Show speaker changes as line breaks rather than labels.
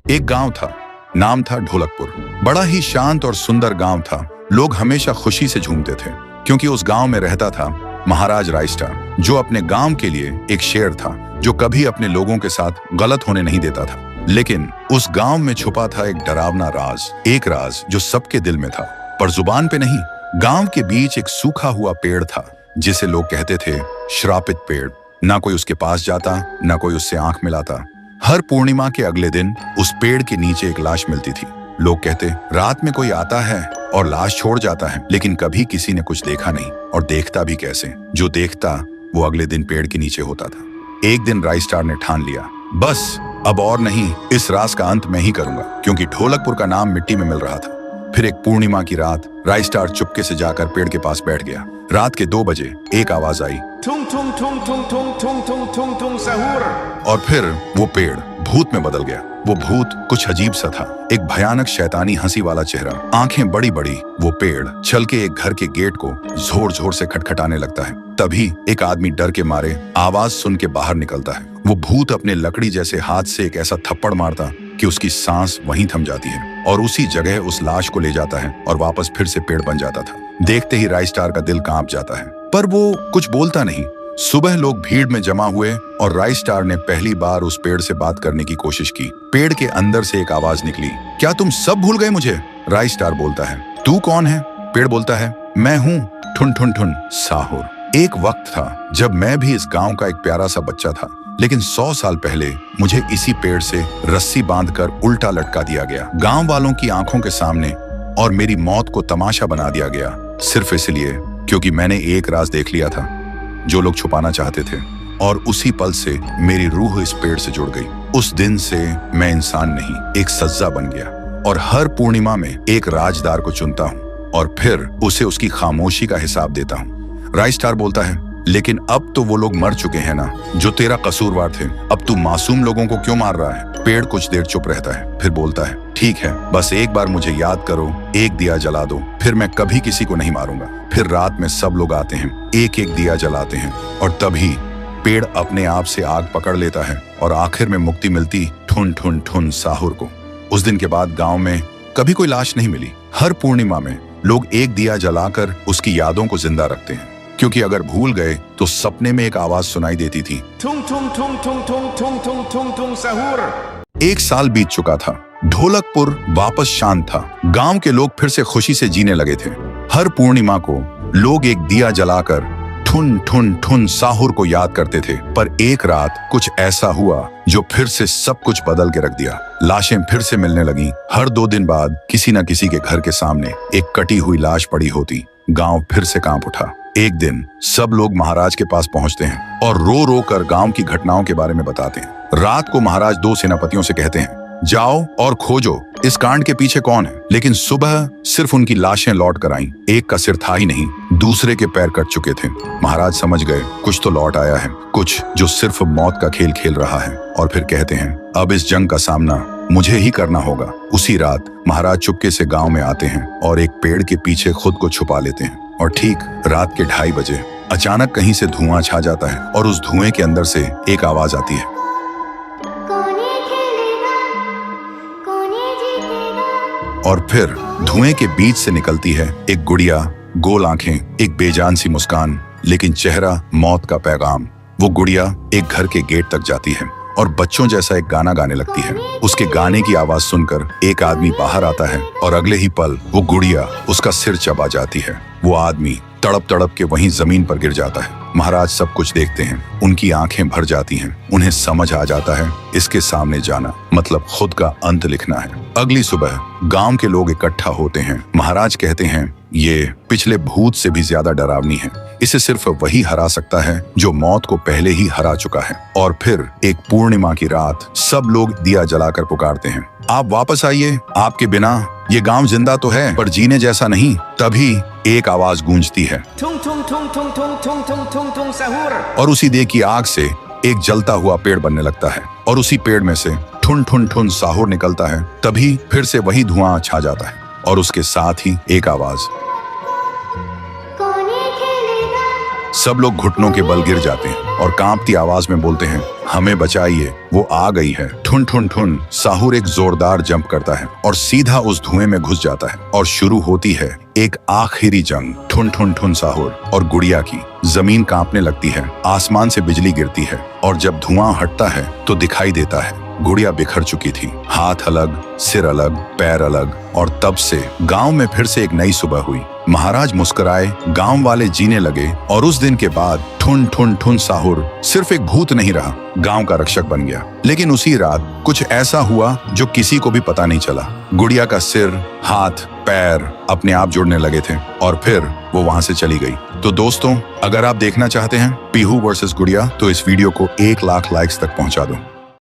एक गांव था, नाम था ढोलकपुर। बड़ा ही शांत और सुंदर गांव था। लोग हमेशा खुशी से झूमते थे क्योंकि उस गांव में रहता था महाराज रायस्टार, जो अपने गांव के लिए एक शेर था जो कभी अपने लोगों के साथ गलत होने नहीं देता था। लेकिन उस गांव में छुपा था एक डरावना राज, एक राज जो सबके दिल में था पर जुबान पे नहीं। गांव के बीच एक सूखा हुआ पेड़ था जिसे लोग कहते थे श्रापित पेड़। ना कोई उसके पास जाता, ना कोई उससे आंख मिलाता। हर पूर्णिमा के अगले दिन उस पेड़ के नीचे एक लाश मिलती थी। लोग कहते रात में कोई आता है और लाश छोड़ जाता है, लेकिन कभी किसी ने कुछ देखा नहीं और देखता भी कैसे। जो देखता वो अगले दिन पेड़ के नीचे होता था। एक दिन रायस्टार ने ठान लिया, बस अब और नहीं, इस राज का अंत मैं ही करूंगा, क्योंकि ढोलकपुर का नाम मिट्टी में मिल रहा था। फिर एक पूर्णिमा की रात रायस्टार चुपके से जाकर पेड़ के पास बैठ गया। रात के 2 बजे एक आवाज आई,
थुंग थुंग थुंग थुंग थुंग थुंग थुंग थुंग थुंग सहूर।
और फिर वो पेड़ भूत में बदल गया। वो भूत कुछ अजीब सा था, एक भयानक शैतानी हंसी वाला चेहरा, आंखें बड़ी बड़ी। वो पेड़ चल के एक घर के गेट को जोर जोर से खटखटाने लगता है। तभी एक आदमी डर के मारे आवाज सुन के बाहर निकलता है। वो भूत अपने लकड़ी जैसे हाथ से एक ऐसा थप्पड़ मारता कि उसकी सांस वहीं थम जाती है और उसी जगह उस लाश को ले जाता है और वापस फिर से पेड़ बन जाता था। देखते ही रायस्टार का दिल कांप जाता है, पर वो कुछ बोलता नहीं। सुबह लोग भीड़ में जमा हुए और रायस्टार ने पहली बार उस पेड़ से बात करने की कोशिश की। पेड़ के अंदर से एक आवाज निकली, क्या तुम सब भूल गए मुझे? रायस्टार बोलता है, तू कौन है? पेड़ बोलता है, मैं हूँ ठुन ठुन ठुन साहुर। एक वक्त था जब मैं भी इस गांव का एक प्यारा सा बच्चा था, लेकिन 100 साल पहले मुझे इसी पेड़ से रस्सी बांधकर उल्टा लटका दिया गया, गांव वालों की आंखों के सामने, और मेरी मौत को तमाशा बना दिया गया, सिर्फ इसलिए क्योंकि मैंने एक राज देख लिया था जो लोग छुपाना चाहते थे। और उसी पल से मेरी रूह इस पेड़ से जुड़ गई। उस दिन से मैं इंसान नहीं, एक सज्जा बन गया, और हर पूर्णिमा में एक राजदार को चुनता हूँ और फिर उसे उसकी खामोशी का हिसाब देता हूँ। रायस्टार बोलता है, लेकिन अब तो वो लोग मर चुके हैं ना जो तेरा कसूरवार थे। अब तू मासूम लोगों को क्यों मार रहा है? पेड़ कुछ देर चुप रहता है, फिर बोलता है, ठीक है, बस एक बार मुझे याद करो, एक दिया जला दो, फिर मैं कभी किसी को नहीं मारूंगा। फिर रात में सब लोग आते हैं, एक एक दिया जलाते हैं, और तभी पेड़ अपने आप से आग पकड़ लेता है और आखिर में मुक्ति मिलती ठुन ठुन ठुन साहुर को। उस दिन के बाद गांव में कभी कोई लाश नहीं मिली। हर पूर्णिमा में लोग एक दिया जलाकर उसकी यादों को जिंदा रखते हैं, क्योंकि अगर भूल गए तो सपने में एक आवाज सुनाई देती थी,
थुंग थुंग थुंग थुंग थुंग थुंग थुंग थुंग थुंग सहूर।
1 साल बीत चुका था। ढोलकपुर वापस शांत था। गांव के लोग फिर से खुशी से जीने लगे थे। हर पूर्णिमा को लोग एक दिया जलाकर ठुन ठुन ठुन साहुर को याद करते थे। पर एक रात कुछ ऐसा हुआ जो फिर से सब कुछ बदल के रख दिया। लाशें फिर से मिलने लगी। हर 2 दिन बाद किसी न किसी के घर के सामने एक कटी हुई लाश पड़ी होती। गांव फिर से कांप उठा। एक दिन सब लोग महाराज के पास पहुंचते हैं और रो रो कर गांव की घटनाओं के बारे में बताते हैं। रात को महाराज 2 सेनापतियों से कहते हैं, जाओ और खोजो इस कांड के पीछे कौन है। लेकिन सुबह सिर्फ उनकी लाशें लौट कर आईं। एक का सिर था ही नहीं, दूसरे के पैर कट चुके थे। महाराज समझ गए कुछ तो लौट आया है, कुछ जो सिर्फ मौत का खेल खेल रहा है। और फिर कहते हैं, अब इस जंग का सामना मुझे ही करना होगा। उसी रात महाराज चुपके से गांव में आते हैं और एक पेड़ के पीछे खुद को छुपा लेते हैं। और ठीक रात के 2:30 बजे अचानक कहीं से धुआं छा जाता है और उस धुएं के अंदर से एक आवाज आती है, और फिर धुएं के बीच से निकलती है एक गुड़िया, गोल आंखें, एक बेजान सी मुस्कान, लेकिन चेहरा मौत का पैगाम। वो गुड़िया एक घर के गेट तक जाती है और बच्चों जैसा एक गाना गाने लगती है। उसके गाने की आवाज सुनकर एक आदमी बाहर आता है और अगले ही पल वो गुड़िया उसका सिर चबा जाती है। वो आदमी तड़प तड़प के वहीं जमीन पर गिर जाता है। महाराज सब कुछ देखते हैं, उनकी आंखें भर जाती हैं। उन्हें समझ आ जाता है इसके सामने जाना मतलब खुद का अंत लिखना है। अगली सुबह गांव के लोग इकट्ठा होते हैं। महाराज कहते हैं, ये पिछले भूत से भी ज्यादा डरावनी है। इसे सिर्फ वही हरा सकता है जो मौत को पहले ही हरा चुका है। और फिर एक पूर्णिमा की रात सब लोग दिया जलाकर पुकारते हैं, आप वापस आइए, आपके बिना ये गांव जिंदा तो है पर जीने जैसा नहीं। तभी एक आवाज गूंजती है,
थुंग थुंग थुंग थुंग थुंग थुंग थुंग थुंग थुंग सहूर।
और उसी देह की आग से एक जलता हुआ पेड़ बनने लगता है और उसी पेड़ में से ठुन ठुन ठुन साहुर निकलता है। तभी फिर से वही धुआं छा जाता है और उसके साथ ही एक आवाज। सब लोग घुटनों के बल गिर जाते हैं। और कांपती आवाज में बोलते हैं, हमें बचाइए, वो आ गई है। ठुन ठुन ठुन साहुर एक जोरदार जंप करता है और सीधा उस धुएं में घुस जाता है और शुरू होती है एक आखिरी जंग। ठुन ठुन ठुन साहुर और गुड़िया की। जमीन कांपने लगती है, आसमान से बिजली गिरती है और जब धुआं हटता है तो दिखाई देता है गुड़िया बिखर चुकी थी। हाथ अलग, सिर अलग, पैर अलग। और तब से गांव में फिर से एक नई सुबह हुई। महाराज मुस्कुराए, गांव वाले जीने लगे और उस दिन के बाद ठुन ठुन ठुन साहुर सिर्फ एक भूत नहीं रहा, गांव का रक्षक बन गया। लेकिन उसी रात कुछ ऐसा हुआ जो किसी को भी पता नहीं चला। गुड़िया का सिर, हाथ, पैर अपने आप जुड़ने लगे थे और फिर वो वहां से चली गई। तो दोस्तों, अगर आप देखना चाहते हैं पीहू वर्सेस गुड़िया तो इस वीडियो को 1 लाख लाइक्स तक पहुंचा दो।